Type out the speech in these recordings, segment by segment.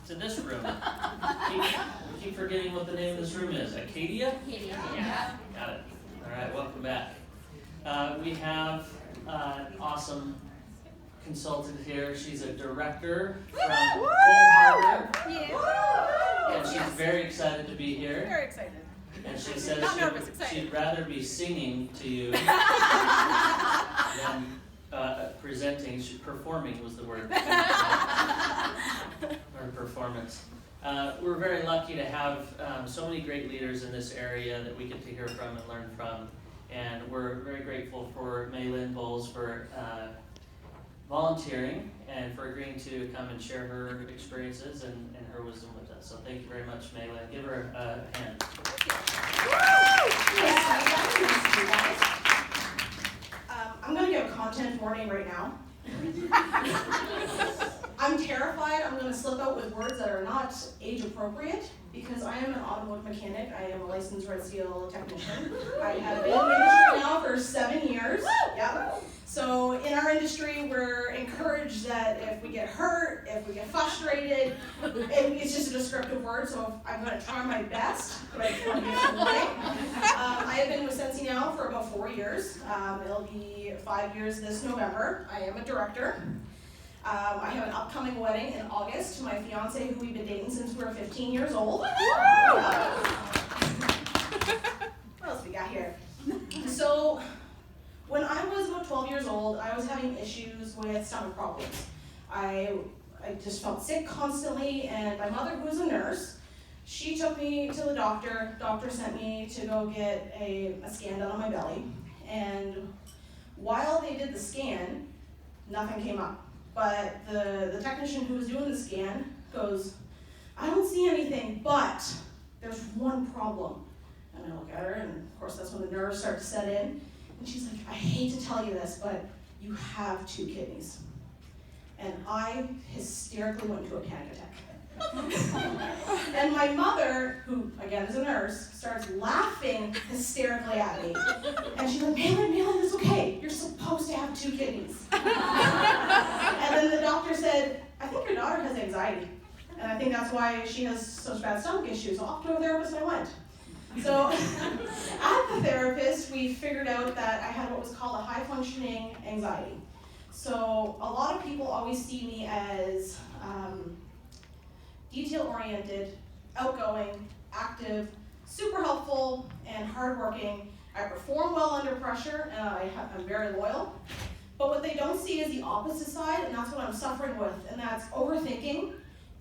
to this room. We keep forgetting what the name of this room is. Acadia? Acadia. Yeah. Got it. All right, welcome back. We have an awesome consultant here. She's a director from Cole Harbor. Yeah. And she's very excited to be here. Very excited. And she says she'd rather be singing to you than presenting. Performing was the word. Or performance. We're very lucky to have so many great leaders in this area that we get to hear from and learn from. And we're very grateful for Maylin Bowles for volunteering and for agreeing to come and share her experiences and her wisdom with us. So thank you very much, Maylin. Give her a hand. I'm going to give a content warning right now. I'm terrified I'm going to slip out with words that are not age appropriate because I am an automotive mechanic. I am a licensed red seal technician. I have been in the industry now for 7 years. Yep. So in our industry, we're encouraged that if we get hurt, if we get frustrated, it's just a descriptive word, so I'm going to try my best, but I just want to give some warning. I have been with Scentsy now for about 4 years. It'll be 5 years this November. I am a director. I have an upcoming wedding in August to my fiance who we've been dating since we were 15 years old. What else we got here? So, when I was about 12 years old, I was having issues with stomach problems. I just felt sick constantly, and my mother, who was a nurse, she took me to the doctor. Doctor sent me to go get a scan done on my belly, and while they did the scan, nothing came up. But the technician who was doing the scan goes, I don't see anything, but there's one problem. And I look at her, and of course that's when the nerves start to set in. And she's like, I hate to tell you this, but you have 2 kidneys. And I hysterically went into a panic attack. And my mother, who again is a nurse, starts laughing hysterically at me. And she's like, Maylin, it's okay. You're supposed to have 2 kidneys. And then the doctor said, I think your daughter has anxiety. And I think that's why she has such bad stomach issues. So off to a therapist I went. So at the therapist, we figured out that I had what was called a high-functioning anxiety. So a lot of people always see me as detail-oriented, outgoing, active, super helpful, and hardworking. I perform well under pressure, and I'm very loyal. But what they don't see is the opposite side, and that's what I'm suffering with, and that's overthinking,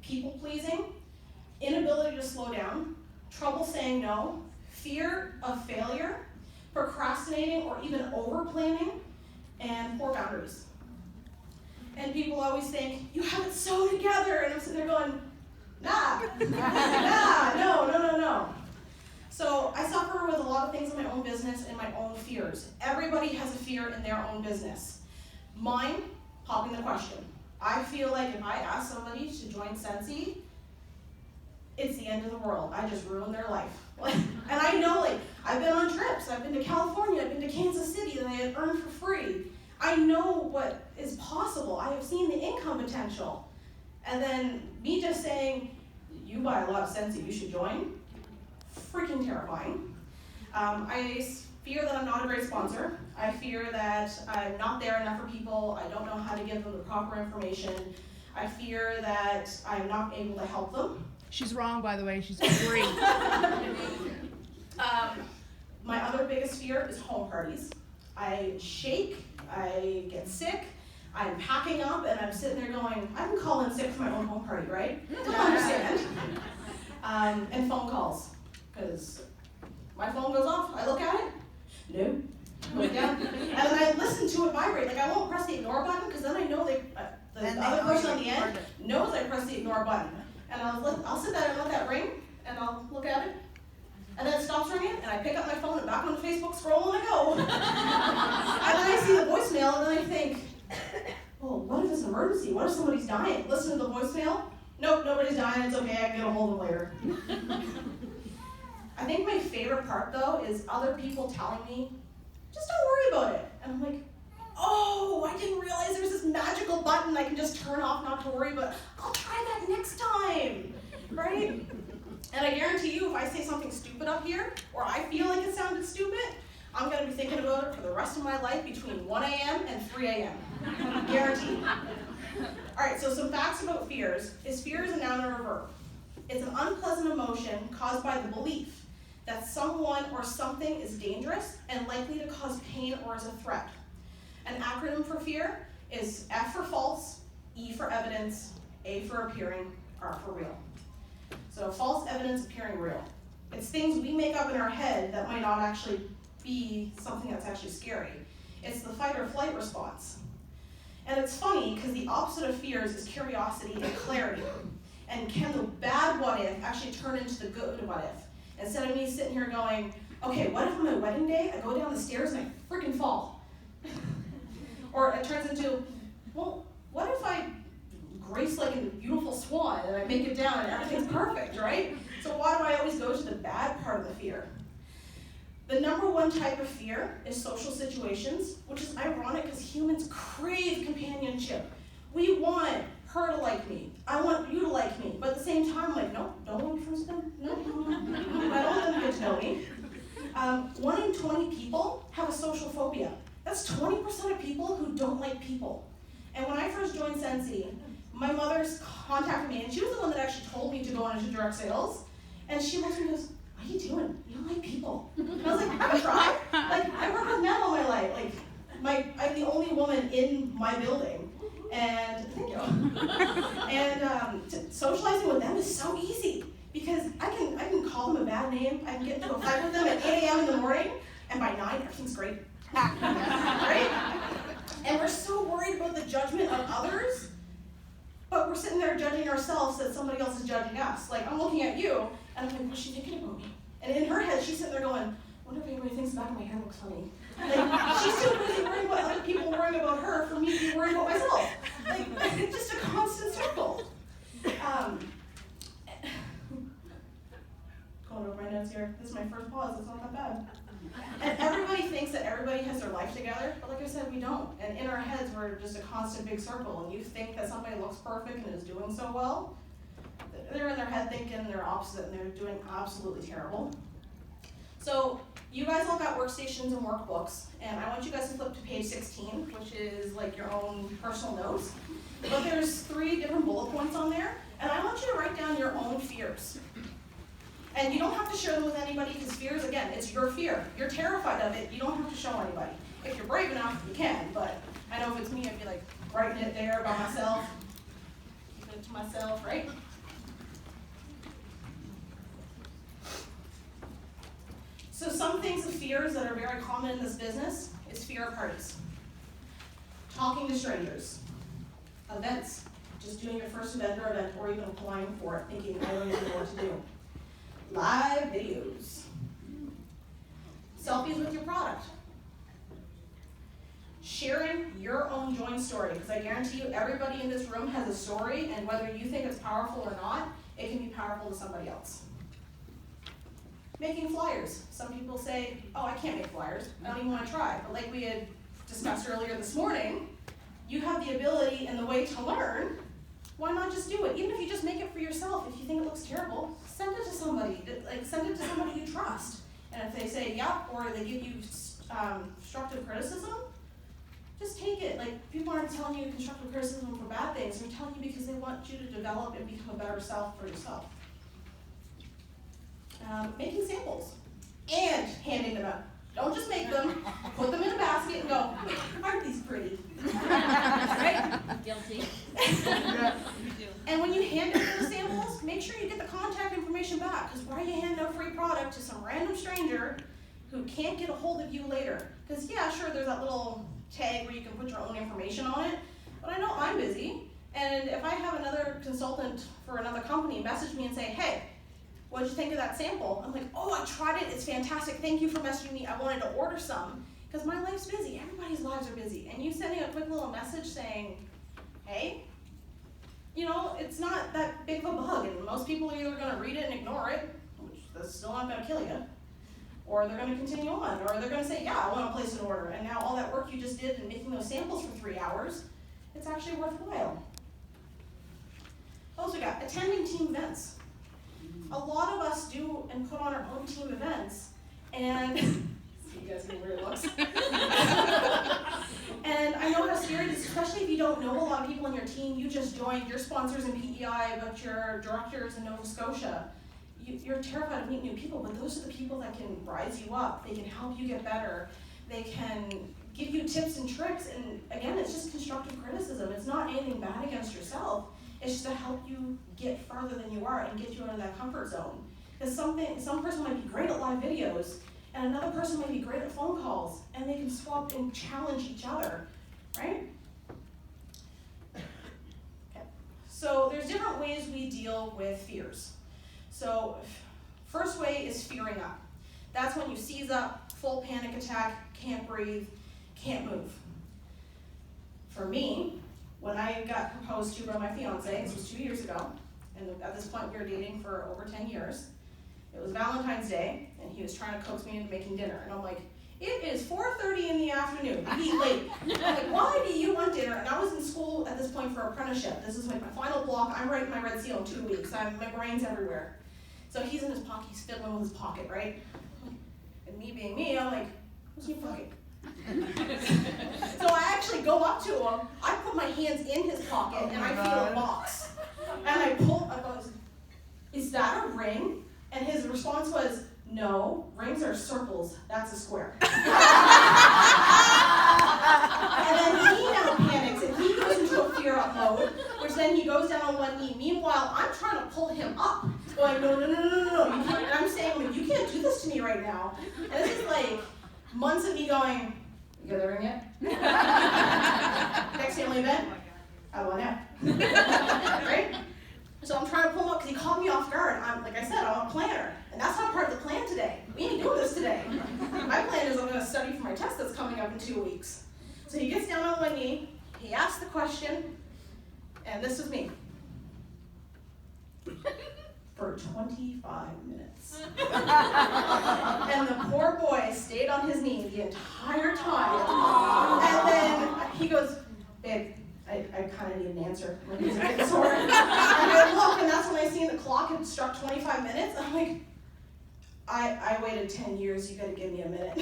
people-pleasing, inability to slow down, trouble saying no, fear of failure, procrastinating or even over-planning, and poor boundaries. And people always think, you have it so together, and I'm sitting there going, nah, no. So I suffer with a lot of things in my own business and my own fears. Everybody has a fear in their own business. Mine, popping the question. I feel like if I ask somebody to join Scentsy, it's the end of the world. I just ruined their life. And I know, I've been on trips. I've been to California. I've been to Kansas City that I had earned for free. I know what is possible. I have seen the income potential. And then me just saying, you buy a lot of Scentsy, you should join. Freaking terrifying. I fear that I'm not a great sponsor. I fear that I'm not there enough for people. I don't know how to give them the proper information. I fear that I'm not able to help them. She's wrong, by the way. She's free. My other biggest fear is home parties. I shake, I get sick, I'm packing up, and I'm sitting there going, I can call in sick for my own home party, right? I understand. And phone calls, because my phone goes off, I look at it, no, look down, and then I listen to it vibrate. I won't press the ignore button, because then I know the other person on the end knows I pressed the ignore button. And I'll sit there and let that ring, and I'll look at it, and then it stops ringing, and I pick up my phone and back on Facebook scroll and I go. And then I see the voicemail, and then I think, well, what if it's an emergency? What if somebody's dying? Listen to the voicemail. Nope, nobody's dying. It's okay. I can get a hold of them later. I think my favorite part, though, is other people telling me, just don't worry about it. And I'm like, oh, I didn't realize there was this magical button I can just turn off not to worry, but I'll try that next time, right? And I guarantee you, if I say something stupid up here, or I feel like it sounded stupid, I'm gonna be thinking about it for the rest of my life between 1 a.m. and 3 a.m. Guaranteed. All right, so some facts about fears is fear is a noun or a verb. It's an unpleasant emotion caused by the belief that someone or something is dangerous and likely to cause pain or is a threat. An acronym for fear is F for false, E for evidence, A for appearing, R for real. So false evidence appearing real. It's things we make up in our head that might not actually be something that's actually scary. It's the fight or flight response. And it's funny because the opposite of fears is curiosity and clarity. And can the bad what if actually turn into the good what if? Instead of me sitting here going, okay, what if on my wedding day I go down the stairs and I freaking fall? Or it turns into, well, what if I grace like a beautiful swan and I make it down and everything's perfect, right? So why do I always go to the bad part of the fear? The number one type of fear is social situations, which is ironic because humans crave companionship. We want her to like me. I want you to like me. But at the same time, I'm like, no, don't want me friends with them. No, I don't want them to get to know me. 1 in 20 people have a social phobia. That's 20% of people who don't like people. And when I first joined Scentsy, my mother's contacted me, and she was the one that actually told me to go into direct sales. And she looked at me and goes, what are you doing? You don't like people. And I was like, I've tried. Like, I worked with men all my life. Like, I'm the only woman in my building. And, thank you. And socializing with them is so easy. Because I can call them a bad name, I can get into a fight with them at 8 a.m. in the morning, and by 9, everything's great. Right? And we're so worried about the judgment of others, but we're sitting there judging ourselves that somebody else is judging us. Like, I'm looking at you, and I'm like, what's she thinking about me? And in her head, she's sitting there going, I wonder if anybody thinks the back of my hair looks funny. Like, she's too busy worrying about other people worrying about her for me to be worried about myself. Like, it's just a constant circle. Going over my notes here. This is my first pause. It's not that bad. And everybody thinks that everybody has their life together, but like I said, we don't. And in our heads, we're just a constant big circle. And you think that somebody looks perfect and is doing so well. They're in their head thinking they're opposite and they're doing absolutely terrible. So you guys all got workstations and workbooks, and I want you guys to flip to page 16, which is like your own personal notes. But there's 3 different bullet points on there, and I want you to write down your own fears. And you don't have to share them with anybody because fears, again, it's your fear. You're terrified of it, you don't have to show anybody. If you're brave enough, you can, but I know if it's me, I'd be like writing it there by myself, keeping it to myself, right? So some things of fears that are very common in this business is fear of parties, talking to strangers, events, just doing your first event or even applying for it, thinking I don't even know what to do. Live videos, selfies with your product, sharing your own joint story, because I guarantee you everybody in this room has a story, and whether you think it's powerful or not, it can be powerful to somebody else. Making flyers. Some people say, oh, I can't make flyers. I don't even want to try. But like we had discussed earlier this morning, you have the ability and the way to learn. Why not just do it? Even if you just make it for yourself, if you think it looks terrible, send it to somebody. Like, send it to somebody you trust. And if they say, yeah, or they give you constructive criticism, just take it. Like, people aren't telling you constructive criticism for bad things. They're telling you because they want you to develop and become a better self for yourself. Making samples and handing them out. Don't just make them, put them in a basket and go, aren't these pretty? Right? Guilty. And when you hand out the samples, make sure you get the contact information back, because why are you handing out free product to some random stranger who can't get a hold of you later? Because yeah, sure, there's that little tag where you can put your own information on it, but I know I'm busy, and if I have another consultant for another company message me and say, hey, what did you think of that sample? I'm like, oh, I tried it, it's fantastic, thank you for messaging me, I wanted to order some, because my life's busy, everybody's lives are busy, and you sending a quick little message saying, hey, you know, it's not that big of a bug, and most people are either going to read it and ignore it, which that's still not going to kill you, or they're going to continue on, or they're going to say, yeah, I want to place an order, and now all that work you just did in making those samples for 3 hours, it's actually worthwhile. What else we got? attending team events. A lot of us do and put on our own team events, and you guys getting weird looks. And I know how scary it is, especially if you don't know a lot of people in your team. You just joined, your sponsors in PEI, but your directors in Nova Scotia. You're terrified of meeting new people, but those are the people that can rise you up. They can help you get better. They can give you tips and tricks, and again, it's just constructive criticism. It's not anything bad against yourself. It's just to help you get farther than you are and get you out of that comfort zone. Because some person might be great at live videos, and another person might be great at phone calls, and they can swap and challenge each other, right? Okay. So there's different ways we deal with fears. So first way is fearing up. That's when you seize up, full panic attack, can't breathe, can't move. For me, when I got proposed to by my fiance, this was 2 years ago, and at this point we were dating for over 10 years. It was Valentine's Day, and he was trying to coax me into making dinner, and I'm like, it is 4:30 in the afternoon, we eat late. I'm like, why do you want dinner? And I was in school at this point for apprenticeship. This is like my final block. I'm writing my Red Seal in 2 weeks. My brain's everywhere. So he's in his pocket, he's fiddling with his pocket, right? And me being me, I'm like, what's in your pocket? So I actually go up to him, I put my hands in his pocket, and I feel a box. And I goes, is that a ring? And his response was, no, rings are circles, that's a square. And then he now panics, and he goes into a fear up mode, which then he goes down on one knee. Meanwhile, I'm trying to pull him up, going, no, you can't. And I'm saying, you can't do this to me right now. And this is like months of me going, you got that ring yet? Next family event? How do I know? Right? So I'm trying to pull him up because he caught me off guard. Like I said, I'm a planner. And that's not part of the plan today. We ain't doing this today. My plan is I'm going to study for my test that's coming up in 2 weeks. So he gets down on one knee, he asks the question, and this is me. For 25 minutes. And the poor boy stayed on his knee the entire time. And then he goes, babe, I kind of need an answer. My knees are getting sore. And I look, and that's when I seen the clock had struck 25 minutes. I'm like, I waited 10 years, you gotta give me a minute.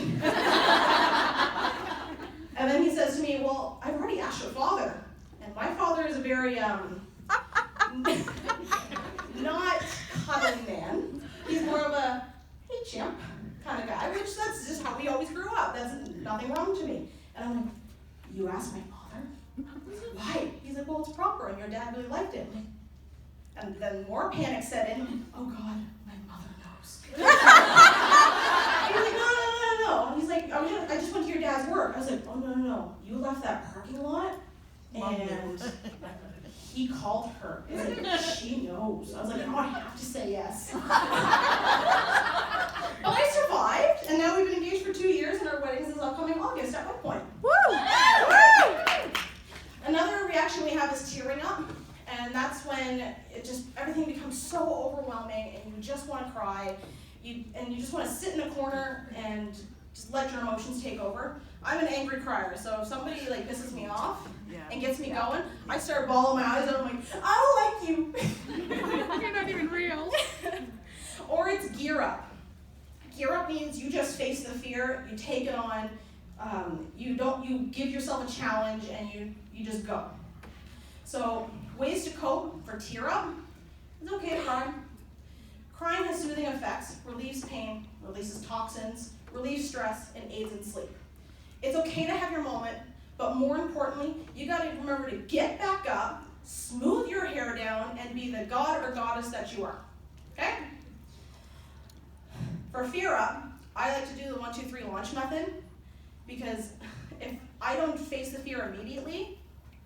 And then he says to me, well, I've already asked your father. And my father is a very, not cuddling man. He's more of a, hey chimp kind of guy, which that's just how we always grew up. That's nothing wrong to me. And I'm like, you asked my father? Why? He's like, well, it's proper, and your dad really liked it. And then more panic set in. Oh God, my mother knows. He's like, no. He's like, I just went to your dad's work. I was like, oh no. You left that parking lot, and he called her. He's like, she knows. I was like, oh, I have to say yes. But I survived, and now we've been engaged for 2 years, and our wedding is upcoming August at one point. Woo! Another reaction we have is tearing up, and that's when everything becomes so overwhelming, and you just want to cry, and you just want to sit in a corner and just let your emotions take over. I'm an angry crier, so if somebody pisses me off and gets me going, I start bawling my eyes out. I'm like, I don't like you. You're not even real. Or it's gear up. Gear up means you just face the fear, you take it on, you give yourself a challenge, and you just go. So ways to cope for tear up. It's okay to cry. Crying has soothing effects, relieves pain, releases toxins, relieves stress, and aids in sleep. It's okay to have your moment, but more importantly, you gotta remember to get back up, smooth your hair down, and be the god or goddess that you are, okay? For fear up, I like to do the 1, 2, 3 launch method, because if I don't face the fear immediately,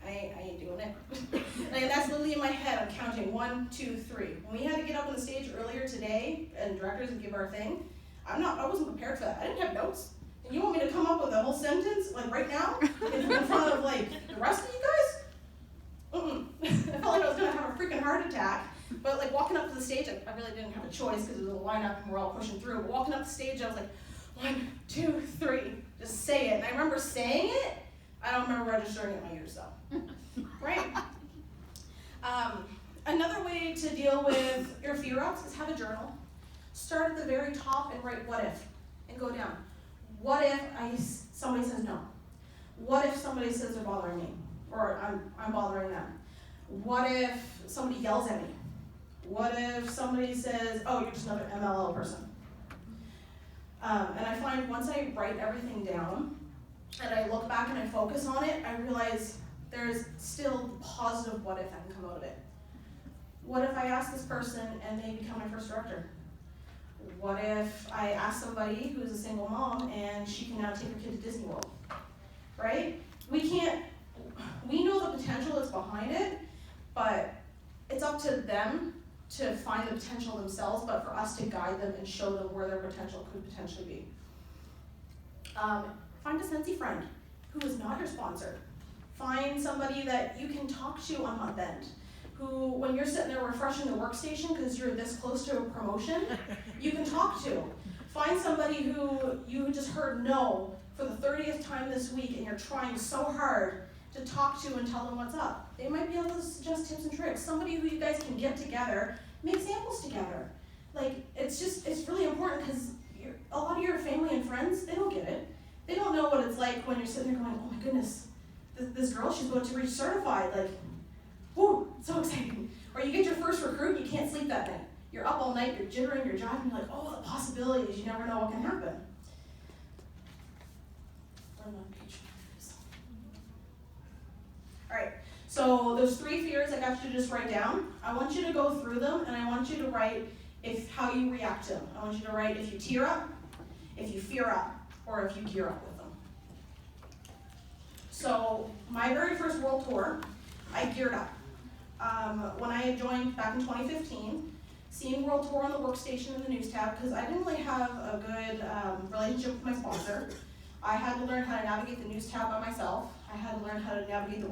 I ain't doing it. And that's literally in my head, I'm counting 1, 2, 3. When we had to get up on the stage earlier today, and directors would give our thing, I wasn't prepared for that. I didn't have notes. And you want me to come up with a whole sentence, right now, in front of, the rest of you guys? I felt like I was gonna have a freaking heart attack. But, walking up to the stage, I really didn't have a choice because it was a lineup and we're all pushing through. But walking up the stage, I was like, 1, 2, 3, just say it. And I remember saying it. I don't remember registering it in my ears, though. Right? Another way to deal with your fear ups is have a journal. Start at the very top and write what if, and go down. What if somebody says no? What if somebody says they're bothering me, or I'm bothering them? What if somebody yells at me? What if somebody says, oh, you're just another MLL person? And I find once I write everything down, and I look back and I focus on it, I realize there's still positive what if that can come out of it. What if I ask this person and they become my first director? What if I ask somebody who's a single mom and she can now take her kid to Disney World, right? We know the potential that's behind it, but it's up to them to find the potential themselves, but for us to guide them and show them where their potential could potentially be. Find a Scentsy friend who is not your sponsor. Find somebody that you can talk to on month end, who, when you're sitting there refreshing the workstation because you're this close to a promotion, you can talk to. Find somebody who you just heard no for the 30th time this week and you're trying so hard to talk to and tell them what's up. They might be able to suggest tips and tricks. Somebody who you guys can get together, make samples together. Like, it's really important because a lot of your family and friends, they don't get it. They don't know what it's like when you're sitting there going, oh my goodness, this girl, she's about to reach certified. Like, whoo, so exciting. Or you get your first recruit, you can't sleep that night. You're up all night, you're jittering, you're jiving, you're like, oh, the possibilities, you never know what can happen. All right, so those 3 fears I got you to just write down. I want you to go through them, and I want you to write how you react to them. I want you to write if you tear up, if you fear up, or if you gear up with them. So my very first world tour, I geared up. When I had joined back in 2015, seeing World Tour on the workstation in the news tab, because I didn't really have a good relationship with my sponsor. I had to learn how to navigate the news tab by myself. I had to learn how to navigate the